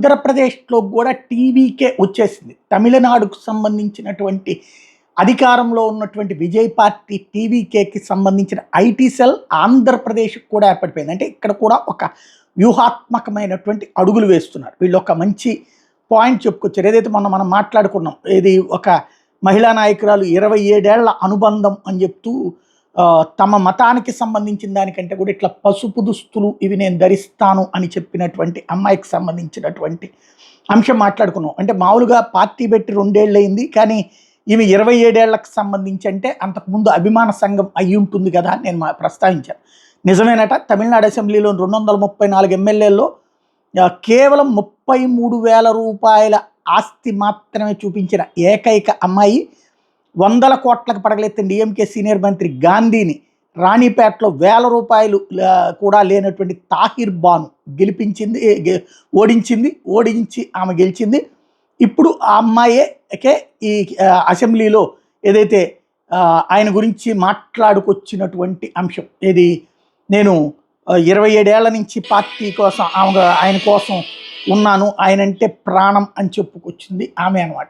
ఆంధ్రప్రదేశ్లో కూడా టీవీకే వచ్చేసింది. తమిళనాడుకు సంబంధించినటువంటి అధికారంలో ఉన్నటువంటి విజయ్ పార్టీ టీవీకేకి సంబంధించిన ఐటీ సెల్ ఆంధ్రప్రదేశ్కి కూడా ఏర్పడిపోయింది. అంటే ఇక్కడ కూడా ఒక వ్యూహాత్మకమైనటువంటి అడుగులు వేస్తున్నారు. వీళ్ళు ఒక మంచి పాయింట్ చెప్పుకొచ్చారు. ఏదైతే మనం మాట్లాడుకున్నాం, ఇది ఒక మహిళా నాయకురాలు 27 ఏళ్ల అనుబంధం అని చెప్తూ తమ మతానికి సంబంధించిన దానికంటే కూడా ఇట్లా పసుపు దుస్తులు ఇవి నేను ధరిస్తాను అని చెప్పినటువంటి అమ్మాయికి సంబంధించినటువంటి అంశం మాట్లాడుకున్నాం. అంటే మామూలుగా పార్టీ పెట్టి 2 ఏళ్ళు అయింది, కానీ ఈమె 27 ఏళ్లకు సంబంధించి అంటే అంతకుముందు అభిమాన సంఘం అయ్యి ఉంటుంది కదా అని నేను ప్రస్తావించాను. నిజమేనట. తమిళనాడు అసెంబ్లీలో 234 ఎమ్మెల్యేల్లో కేవలం 33,000 రూపాయల ఆస్తి మాత్రమే చూపించిన ఏకైక అమ్మాయి 100 కోట్లకు పడగలెత్తిన డిఎంకే సీనియర్ మంత్రి గాంధీని రాణిపేటలో 1,000 రూపాయలు కూడా లేనటువంటి తాహిర్ బాను ఓడించి ఆమె గెలిచింది. ఇప్పుడు ఆ అమ్మాయికే ఈ అసెంబ్లీలో ఏదైతే ఆయన గురించి మాట్లాడుకొచ్చినటువంటి అంశం, ఇది నేను 27 ఏళ్ల నుంచి పార్టీ కోసం ఆయన కోసం ఉన్నాను, ఆయనంటే ప్రాణం అని చెప్పుకొచ్చింది ఆమె అనమాట.